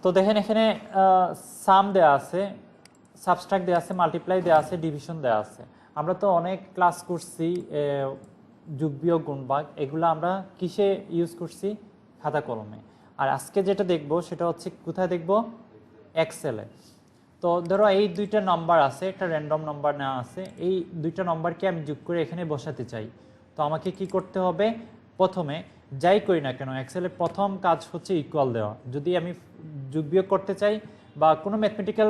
তো দেখেন এখানে সাম দেয়া আছে, সাবট্রাক্ট দেয়া আছে, মাল্টিপ্লাই দেয়া আছে, ডিভিশন দেয়া আছে। আমরা তো অনেক ক্লাস করছি যোগ বিয়োগ গুণ ভাগ, এগুলো আমরা কিসে ইউজ করছি? খাতা কলমে। আর আজকে যেটা দেখব সেটা হচ্ছে কোথায় দেখব? এক্সেলে। তো ধরো এই দুইটা নাম্বার আছে, একটা র্যান্ডম নাম্বার নেওয়া আছে, এই দুইটা নাম্বারকে আমি যোগ করে এখানে বসাতে চাই। তো আমাকে কি করতে হবে? প্রথমে যাই করি না কেন, এক্সেলের প্রথম কাজ হচ্ছে ইকুয়াল দেওয়া। যদি আমি যোগ বিয়োগ করতে চাই বা কোনো ম্যাথমেটিক্যাল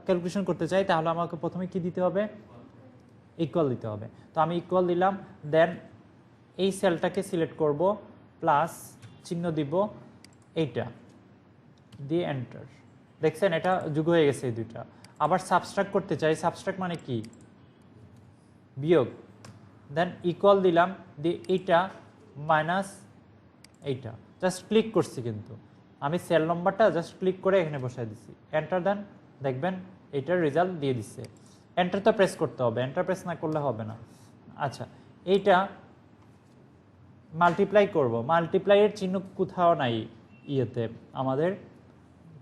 ক্যালকুলেশন করতে চাই, তাহলে আমাকে প্রথমে কি দিতে হবে? ইকুয়াল দিতে হবে। তো আমি ইকুয়াল দিলাম, দেন এই সেলটাকে সিলেক্ট করব, প্লাস চিহ্ন দিব, এইটা দিয়ে এন্টার। দেখছেন এটা যোগ হয়ে গেছে এই দুইটা। আবার সাবট্রাক্ট করতে চাই, সাবট্রাক্ট মানে কি? বিয়োগ। দেন ইকুয়াল দিলাম, দিয়ে এইটা মাইনাস এইটা, জাস্ট ক্লিক করছি, কিন্তু আমি সেল নম্বরটা জাস্ট ক্লিক করে এখানে বসাই দিছি, এন্টার দেন, দেখবেন এইটার রেজাল্ট দিয়ে দিচ্ছে। এন্টার তো প্রেস করতে হবে, এন্টার প্রেস না করলে হবে না। আচ্ছা, এইটা মাল্টিপ্লাই করব, মাল্টিপ্লাইয়ের চিহ্ন কোথাও নাই ইয়েতে আমাদের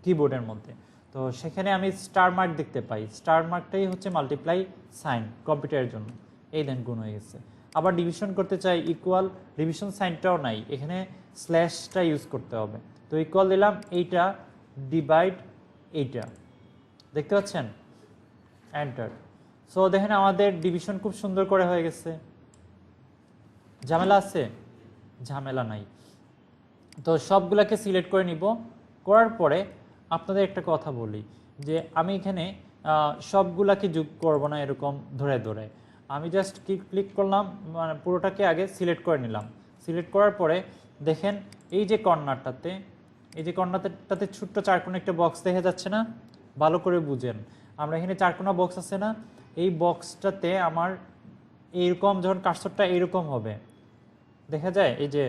কিবোর্ডের মধ্যে। তো সেখানে আমি স্টার মার্ক দেখতে পাই, স্টার মার্কটাই হচ্ছে মাল্টিপ্লাই সাইন কম্পিউটারের জন্য। এই দেন গুণ হয়ে গেছে। আবার ডিভিশন করতে চাই, ইকুয়াল, ডিভিশন সাইনটাও নাই, এখানে স্ল্যাশটা ইউজ করতে হবে। তো ইকুয়াল দিলাম, এইটা ডিভাইড এইটা, দেখতে পাচ্ছেন, এন্টার। সো দেখেন আমাদের ডিভিশন খুব সুন্দর করে হয়ে গেছে। ঝামেলা আছে? ঝামেলা নাই। তো সবগুলোকে সিলেক্ট করে নিব, করার পরে আপনাদের একটা কথা বলি যে আমি এখানে সবগুলাকে যোগ করব না এরকম ধরে ধরে, আমি জাস্ট ক্লিক করলাম, মানে পুরোটাকে আগে সিলেক্ট করে নিলাম। সিলেক্ট করার পরে দেখেন এই যে কর্নারটাতে, এই যে কর্নারটাতে ছোট্ট চারকোনা একটা বক্স দেখা যাচ্ছে না? ভালো করে বুঝেন, আমরা এখানে চারকোনা বক্স আছে না, এই বক্সটাতে আমার এইরকম যখন কার্সরটা এইরকম হবে, দেখা যায় এই যে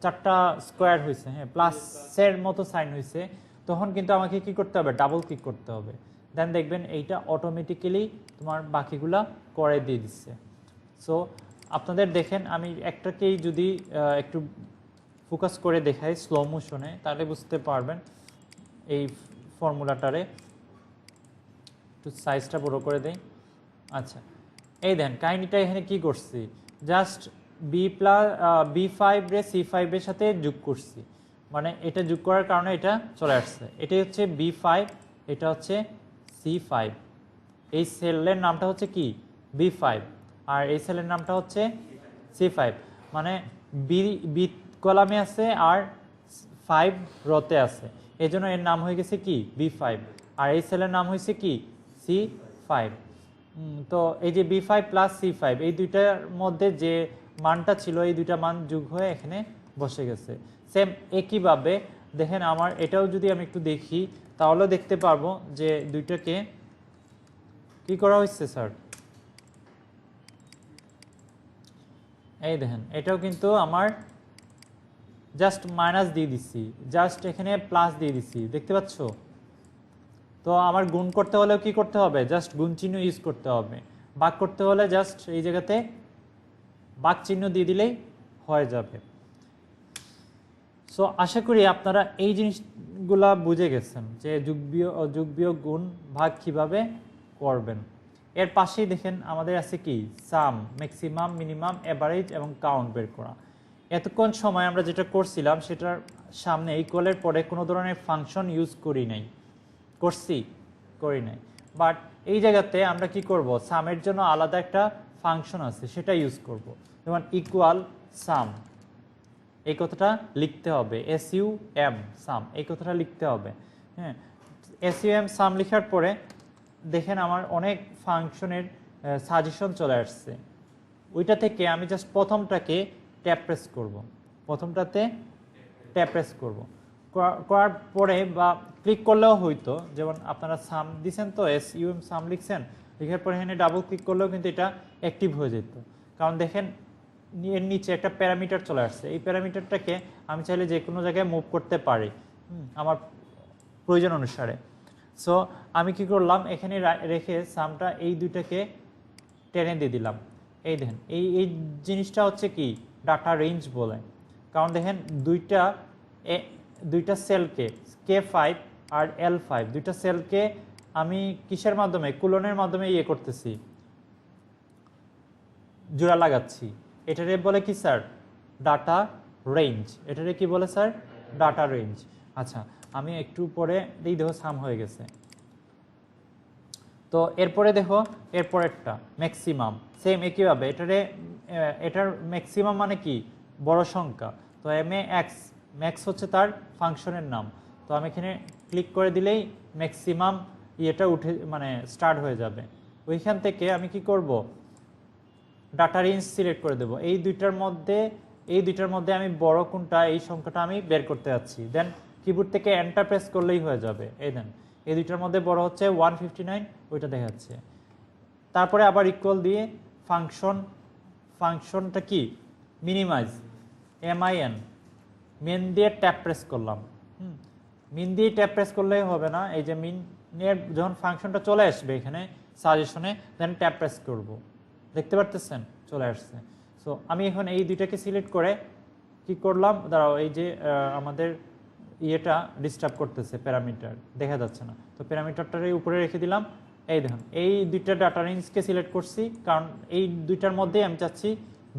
চারটা স্কোয়ার হয়েছে, হ্যাঁ, প্লাসের মতো সাইন হয়েছে, তখন কিন্তু আমাকে কি করতে হবে? ডাবল ক্লিক করতে হবে। দেন দেখবেন এইটা অটোমেটিক্যালি তোমার বাকিগুলা করে দিয়ে দিচ্ছে। সো আপনাদের দেখেন, আমি একটাকেই যদি একটু ফোকাস করে দেখাই স্লো মোশনে, তাহলে বুঝতে পারবেন এই ফর্মুলাটারে। একটু সাইজটা বড় করে দেই। আচ্ছা, এই দেন কাহিনিটা এখানে কি করছি, জাস্ট B5 রে C5 এর সাথে যোগ করছি, মানে এটা যোগ করার কারণে এটা চলে আসছে। এটাই হচ্ছে B5, এটা হচ্ছে C5। এই সেলের নামটা হচ্ছে কি? B5, আর এই সেলের নামটা হচ্ছে C5। মানে বি কলামে আছে আর 5 রোতে আছে, এই জন্য এর নাম হয়ে গেছে কি? B5। আর এই সেলের নাম হয়েছে কি? C5। তো এই যে B5 প্লাস C5, এই দুইটার মধ্যে যে মানটা ছিল, এই দুইটা মান যোগ হয়ে এখানে বসে গেছে। সেম একইভাবে দেখেন আমার এটাও যদি আমি একটু দেখি, তাহলে দেখতে পারবো যে দুইটাকে কি করা হয়েছে স্যার। এই দেখেন এটাও কিন্তু আমার জাস্ট মাইনাস দিয়ে দিচ্ছি, জাস্ট এখানে প্লাস দিয়ে দিচ্ছি, দেখতে পাচ্ছ? তো আমার গুণ করতে হলেও কি করতে হবে? জাস্ট গুণ চিহ্ন ইউজ করতে হবে। ভাগ করতে হলে জাস্ট এই জায়গাতে ভাগ চিহ্ন দিয়ে দিলেই হয়ে যাবে। সো আশা করি আপনারা এই জিনিসগুলা বুঝে গেছেন যে যোগ বিয়োগ গুণ ভাগ কিভাবে করবেন। এর পাশেই দেখেন আমাদের আছে কি? সাম, ম্যাক্সিমাম, মিনিমাম, এভারেজ এবং কাউন্ট বের করা। এতক্ষণ সময় আমরা যেটা করছিলাম সেটার সামনে ইকুয়ালের পরে কোনো ধরনের ফাংশন ইউজ করি নাই, করছি? করি নাই। বাট এই জায়গাতে আমরা কি করব? সামের জন্য আলাদা একটা ফাংশন আছে, সেটা ইউজ করব। যেমন ইকুয়াল সাম, এই কথাটা লিখতে হবে, SUM সাম, এই কথাটা লিখতে হবে। হ্যাঁ, SUM সাম লেখার পরে দেখেন আমার অনেক ফাংশনের সাজেশন চলে আসছে। ওইটা থেকে আমি জাস্ট প্রথমটাকে ট্যাপ প্রেস করব, প্রথমটাতে ট্যাপ প্রেস করব, করার পরে বা ক্লিক করলেও হইতো, যেমন আপনারা সাম দিচ্ছেন তো SUM সাম লিখছেন, লেখার পরে এখানে ডাবল ক্লিক করলেও কিন্তু এটা অ্যাক্টিভ হয়ে যেত। কারণ দেখেন এর নিচে একটা প্যারামিটার চলে আসছে, এই প্যারামিটারটাকে আমি চাইলে যে কোনো জায়গায় মুভ করতে পারি আমার প্রয়োজন অনুসারে। সো আমি কি করলাম, এখানে রেখে সামটা এই দুইটাকে টেনে দিয়ে দিলাম। এই দেখেন এই জিনিসটা হচ্ছে কি? ডাটা রেঞ্জ বলে। কারণ দেখেন দুইটা দুইটা সেলকে K5 আর L5 দুইটা সেলকে আমি কিসের মাধ্যমে কুলনের মাধ্যমে ইয়ে করতেছি, জোড়া লাগাচ্ছি। এটারে বলে কি স্যার? Data range. এটারে কি বলে স্যার? Data range. আচ্ছা, আমি একটু পরে এই দেখো সাম হয়ে গেছে। তো এরপরে দেখো এরপরেরটা ম্যাক্সিমাম, সেম একইভাবে এটার ম্যাক্সিমাম মানে কি? বড় সংখ্যা। তো MAX, ম্যাক্স হচ্ছে তার ফাংশনের নাম। তো আমি এখানে ক্লিক করে দিলেই ম্যাক্সিমাম ইয়েটা উঠে মানে স্টার্ট হয়ে যাবে। ওইখান থেকে আমি কি করব? ডাটা রেঞ্জ সিলেক্ট করে দেব। এই দুইটার মধ্যে আমি বড় কোনটা, এই সংখ্যাটা আমি বের করতে যাচ্ছি। দেন কিবোর্ড থেকে এন্টার প্রেস করলেই হয়ে যাবে। এই দেন এই দুইটার মধ্যে বড় হচ্ছে 159, ওইটা দেখাচ্ছে। তারপরে আবার ইকুয়াল দিয়ে ফাংশনটা কি? মিনিমাইজ, MIN, মেন দিয়ে ট্যাপ প্রেস করলাম। মিন দিয়ে ট্যাপ প্রেস করলেই হবে না, এই যে মিনের যখন ফাংশনটা চলে আসবে এখানে সাজেশনে, দেন ট্যাপ প্রেস করব। দেখতে পারতেছেন চলে আসছে। সো আমি এখন এই দুইটাকে সিলেক্ট করে কি করলাম, দাঁড়াও, এই যে আমাদের ইয়েটা ডিস্টার্ব করতেছে, প্যারামিটার দেখা যাচ্ছে না, তো প্যারামিটারটার উপরে রেখে দিলাম। এই দেখুন এই দুইটা ডাটা রেঞ্জকে সিলেক্ট করছি, কারণ এই দুইটার মধ্যেই আমি চাচ্ছি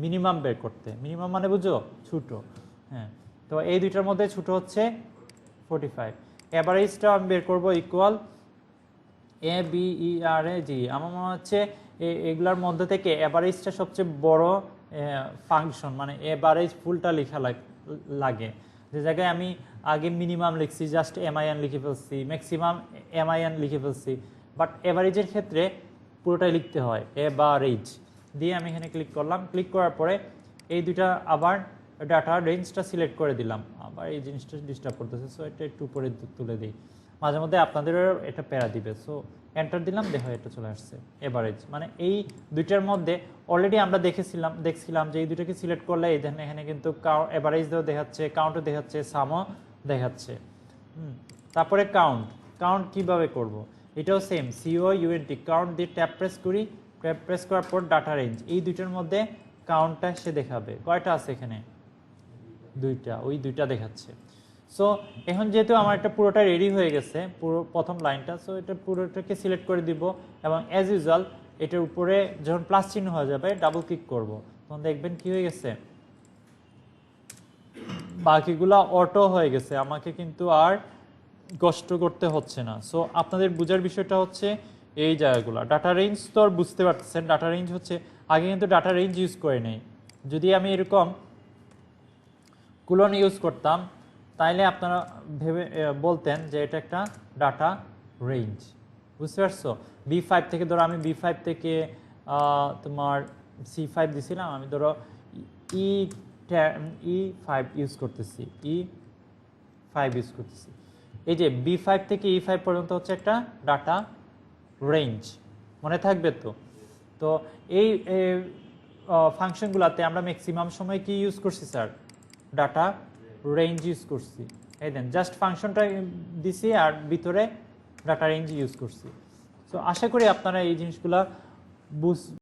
মিনিমাম বের করতে। মিনিমাম মানে বুঝো ছোট, হ্যাঁ। তো এই দুইটার মধ্যে ছোট হচ্ছে 45। অ্যাভারেজটা আমি বের করবো ইকুয়াল ABERAG। আমার মনে হচ্ছে এগুলার মধ্যে থেকে অ্যাভারেজটা সবচেয়ে বড় ফাংশন, মানে অ্যাভারেজ ফুলটা লেখা লাগে। যে জায়গায় আমি আগে মিনিমাম লিখছি, জাস্ট MIN লিখে ফেলছি, ম্যাক্সিমাম MIN লিখে ফেলছি, বাট অ্যাভারেজের ক্ষেত্রে পুরোটাই লিখতে হয় অ্যাভারেজ দিয়ে। আমি এখানে ক্লিক করলাম। ক্লিক করার পরে এই দুইটা আবার ডাটা রেঞ্জটা সিলেক্ট করে দিলাম। আবার এই জিনিসটা ডিস্টার্ব করতেছে, সো এটা একটু উপরে তুলে দিই। মাঝে মধ্যে আপনাদেরও এটা প্যারা দিবে। সো এন্টার দিলাম, দেখো এটা চলে আসছে এভারেজ। মানে এই দুইটার মধ্যে অলরেডি আমরা দেখছিলাম যে এই দুইটাকে সিলেক্ট করলে এই দেখেন এখানে কিন্তু এভারেজও দেখাচ্ছে, কাউন্টও দেখাচ্ছে, সামও দেখাচ্ছে। তারপরে কাউন্ট কিভাবে করব? এটাও সেম, COUNT, কাউন্ট দিয়ে ট্যাপ প্রেস করি। ট্যাপ প্রেস করার পর ডাটা রেঞ্জ, এই দুইটার মধ্যে কাউন্টটা সে দেখাবে। কয়টা আছে এখানে? দুইটা, ওই দুইটা দেখাচ্ছে। সো এখন যেহেতু আমার এটা পুরোটা রেডি হয়ে গেছে, পুরো প্রথম লাইনটা, সো এটা পুরোটাকে সিলেক্ট করে দিব এবং অ্যাজ ইউজুয়াল এটার উপরে যখন প্লাস চিহ্ন হয়ে যাবে ডাবল ক্লিক করব, তখন দেখবেন কি হয়ে গেছে, বাকিগুলা অটো হয়ে গেছে, আমাকে কিন্তু আর কষ্ট করতে হচ্ছে না। সো আপনাদের বোঝার বিষয়টা হচ্ছে এই জায়গাগুলো। ডাটা রেঞ্জ তো আর বুঝতে পারতেছেন, ডাটা রেঞ্জ হচ্ছে আগে কিন্তু ডাটা রেঞ্জ ইউজ করে নেই। যদি আমি এরকম কুলন ইউজ করতাম তাইলে আপনারা ভেবে বলতেন যে এটা একটা ডাটা রেঞ্জ, বুঝতে পারছো? B5 থেকে ধরো আমি B5 থেকে তোমার C5 দিছিলাম, আমি ধরো E5 ইউজ করতেছি, E5 ইউজ করতেছি। এই যে B5 থেকে E5 পর্যন্ত হচ্ছে একটা ডাটা রেঞ্জ, মনে থাকবে তো? তো এই ফাংশনগুলোতে আমরা ম্যাক্সিমাম সময় কি ইউজ করছি স্যার? ডাটা রেঞ্জ ইউজ করছি। এই দেন জাস্ট ফাংশনটা দিছি আর ভিতরে ডাটা রেঞ্জ ইউজ করছি। তো আশা করি আপনারা এই জিনিসগুলা